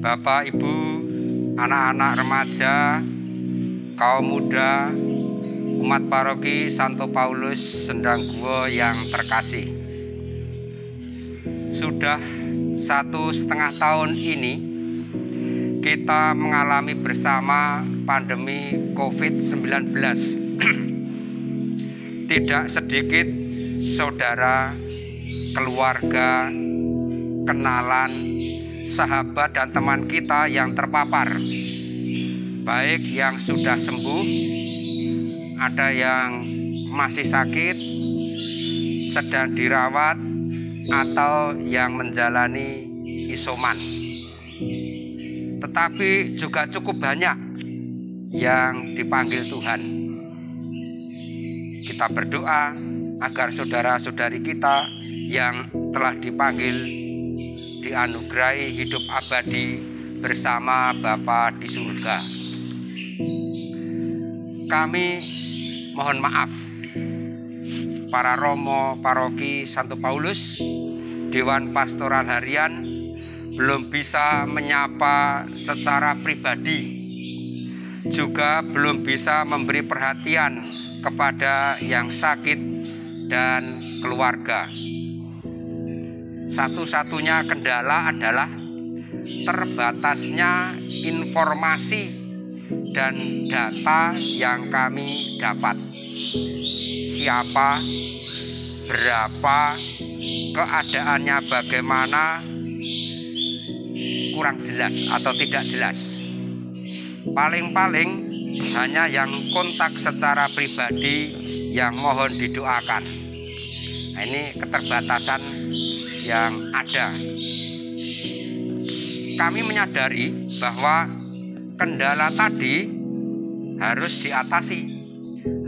Bapak, Ibu, anak-anak remaja, kaum muda, umat paroki Santo Paulus Sendangguwa yang terkasih. Sudah 1,5 tahun ini kita mengalami bersama pandemi COVID-19. Tidak sedikit saudara, keluarga, kenalan, sahabat dan teman kita yang terpapar, baik yang sudah sembuh, ada yang masih sakit, sedang dirawat, atau yang menjalani isoman. Tetapi juga cukup banyak yang dipanggil Tuhan. Kita berdoa agar saudara-saudari kita yang telah dipanggil dianugerahi hidup abadi bersama Bapa di surga. Kami mohon maaf, para romo paroki Santo Paulus, Dewan Pastoral Harian belum bisa menyapa secara pribadi, juga belum bisa memberi perhatian kepada yang sakit dan keluarga. Satu-satunya kendala adalah terbatasnya informasi dan data yang kami dapat. Siapa, berapa, keadaannya bagaimana, kurang jelas atau tidak jelas. Paling-paling hanya yang kontak secara pribadi yang mohon didoakan. Nah, ini keterbatasan yang ada. Kami menyadari bahwa kendala tadi harus diatasi,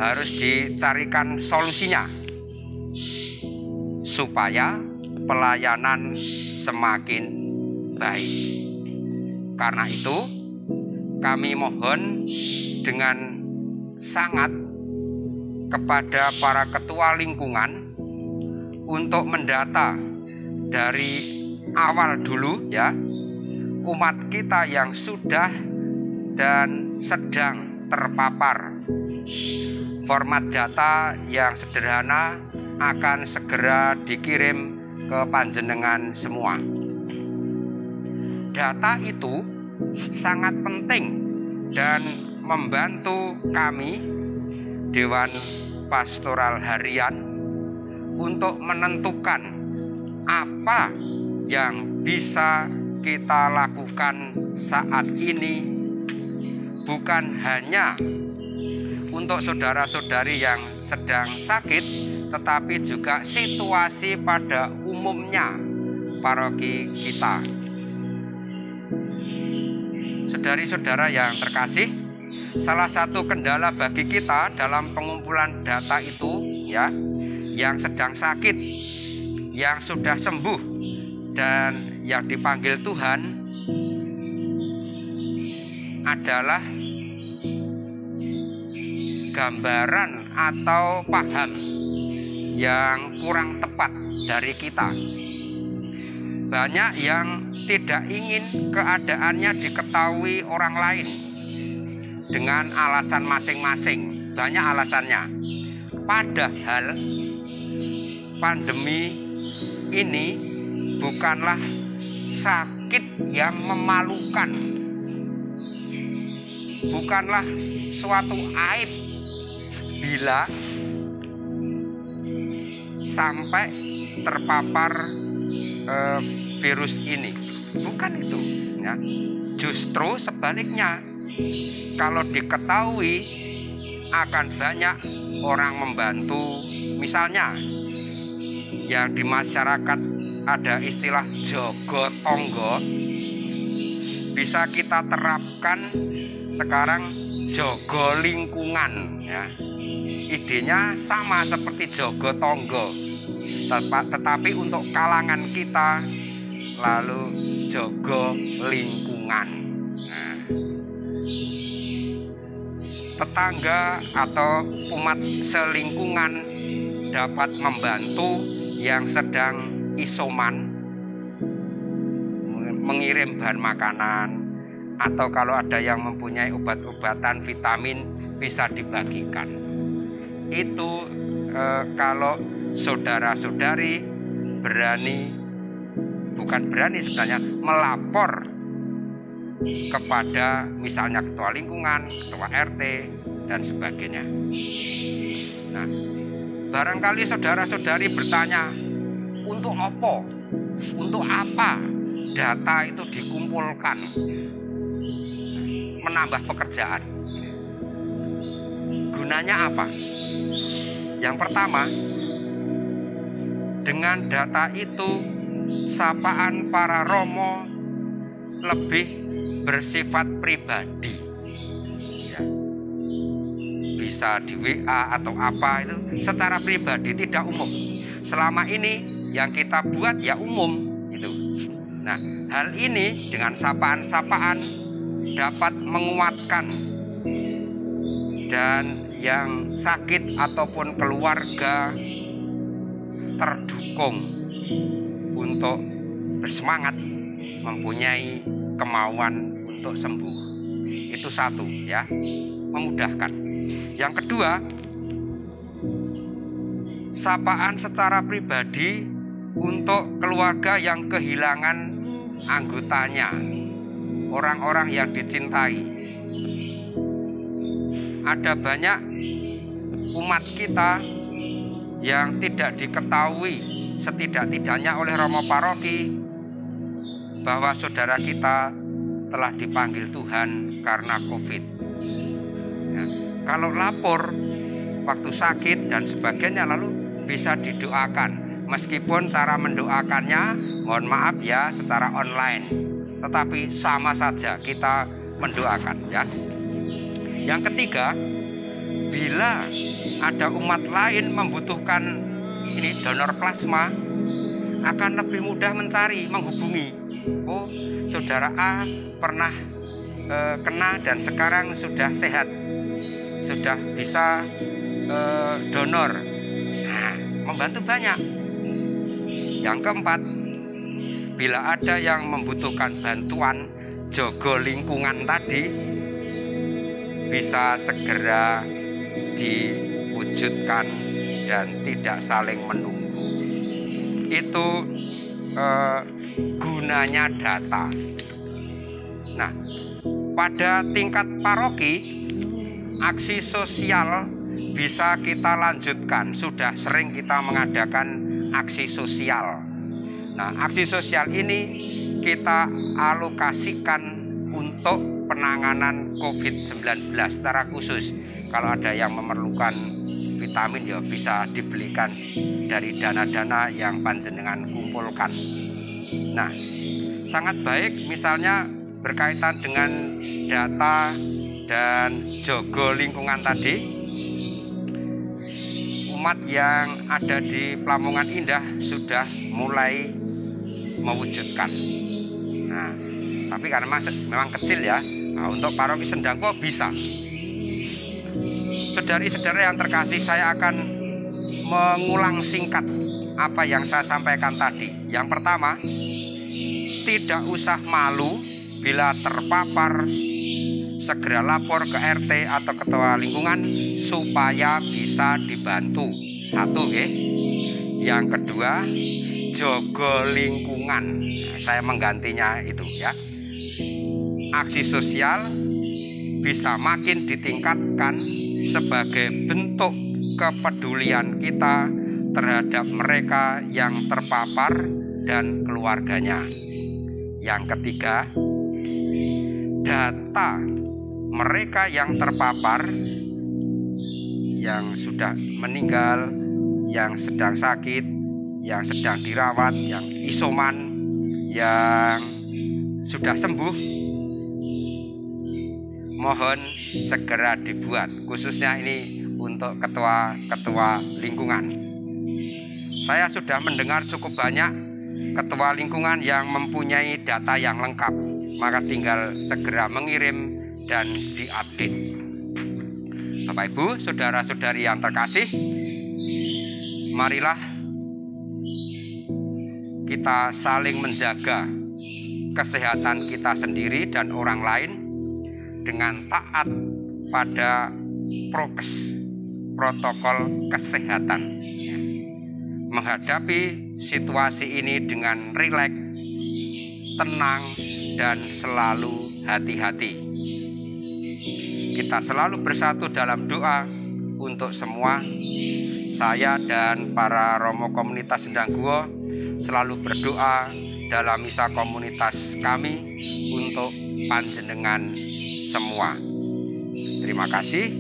harus dicarikan solusinya supaya pelayanan semakin baik. Karena itu kami mohon dengan sangat kepada para ketua lingkungan untuk mendata dari awal dulu ya, umat kita yang sudah dan sedang terpapar. Format data yang sederhana akan segera dikirim ke panjenengan semua. Data itu sangat penting dan membantu kami Dewan Pastoral Harian untuk menentukan apa yang bisa kita lakukan saat ini, bukan hanya untuk saudara-saudari yang sedang sakit, tetapi juga situasi pada umumnya paroki kita. Saudari-saudara yang terkasih, salah satu kendala bagi kita dalam pengumpulan data itu ya, yang sedang sakit, yang sudah sembuh, dan yang dipanggil Tuhan adalah gambaran atau paham yang kurang tepat dari kita. Banyak yang tidak ingin keadaannya diketahui orang lain dengan alasan masing-masing. Banyak alasannya. Padahal pandemi ini bukanlah sakit yang memalukan, bukanlah suatu aib bila sampai terpapar virus ini. Bukan itu ya. Justru sebaliknya, kalau diketahui akan banyak orang membantu. Misalnya yang di masyarakat ada istilah jogo tonggo, bisa kita terapkan sekarang jogo lingkungan ya. Idenya sama seperti jogo tonggo, tetapi untuk kalangan kita lalu jogo lingkungan. Nah, tetangga atau umat selingkungan dapat membantu yang sedang isoman, mengirim bahan makanan, atau kalau ada yang mempunyai obat-obatan vitamin bisa dibagikan. Itu kalau saudara-saudari berani, bukan berani sebenarnya, melapor kepada misalnya ketua lingkungan, ketua RT dan sebagainya. Nah, barangkali saudara-saudari bertanya, untuk apa? Untuk apa data itu dikumpulkan? Menambah pekerjaan. Gunanya apa? Yang pertama, dengan data itu sapaan para romo lebih bersifat pribadi. Ya. Bisa di WA atau apa, itu secara pribadi, tidak umum. Selama ini yang kita buat ya umum itu. Nah, hal ini dengan sapaan-sapaan dapat menguatkan, dan yang sakit ataupun keluarga terdukung untuk bersemangat, mempunyai kemauan untuk sembuh. Itu satu ya, memudahkan. Yang kedua, sapaan secara pribadi untuk keluarga yang kehilangan anggotanya, orang-orang yang dicintai. Ada banyak umat kita yang tidak diketahui setidak-tidaknya oleh romo paroki bahwa saudara kita telah dipanggil Tuhan karena COVID. Nah, kalau lapor waktu sakit dan sebagainya, lalu bisa didoakan. Meskipun cara mendoakannya, mohon maaf ya, secara online, tetapi sama saja kita mendoakan ya. Yang ketiga, bila ada umat lain membutuhkan ini donor plasma, akan lebih mudah mencari, menghubungi. Oh, saudara A pernah kena dan sekarang sudah sehat, sudah bisa donor. Nah, membantu banyak. Yang keempat, bila ada yang membutuhkan bantuan jaga lingkungan tadi, bisa segera diwujudkan dan tidak saling menunggu. Itu gunanya data. Nah, pada tingkat paroki, aksi sosial bisa kita lanjutkan. Sudah sering kita mengadakan aksi sosial. Nah, aksi sosial ini kita alokasikan untuk penanganan COVID-19 secara khusus. Kalau ada yang memerlukan vitamin ya bisa dibelikan dari dana-dana yang panjenengan kumpulkan. Nah, sangat baik misalnya berkaitan dengan data dan jaga lingkungan tadi. Umat yang ada di Pelamongan Indah sudah mulai mewujudkan. Nah, tapi karena memang kecil ya. Nah, untuk paroki Sendangko bisa. Saudari-saudara yang terkasih, saya akan mengulang singkat apa yang saya sampaikan tadi. Yang pertama, tidak usah malu bila terpapar, segera lapor ke RT atau ketua lingkungan supaya bisa dibantu. Satu, yang kedua, jaga lingkungan. Saya menggantinya itu ya. Aksi sosial bisa makin ditingkatkan sebagai bentuk kepedulian kita terhadap mereka yang terpapar dan keluarganya. Yang ketiga, data mereka yang terpapar, yang sudah meninggal, yang sedang sakit, yang sedang dirawat, yang isoman, yang sudah sembuh, mohon segera dibuat, khususnya ini untuk ketua-ketua lingkungan. Saya sudah mendengar cukup banyak ketua lingkungan yang mempunyai data yang lengkap, maka tinggal segera mengirim dan diupdate. Bapak Ibu, saudara-saudari yang terkasih, marilah kita saling menjaga kesehatan kita sendiri dan orang lain dengan taat pada prokes, protokol kesehatan. Menghadapi situasi ini dengan rileks, tenang, dan selalu hati-hati. Kita selalu bersatu dalam doa untuk semua. Saya dan para Romo komunitas Sendangguo selalu berdoa dalam misa komunitas kami untuk panjenengan semua. Terima kasih,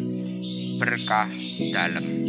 berkah dalam.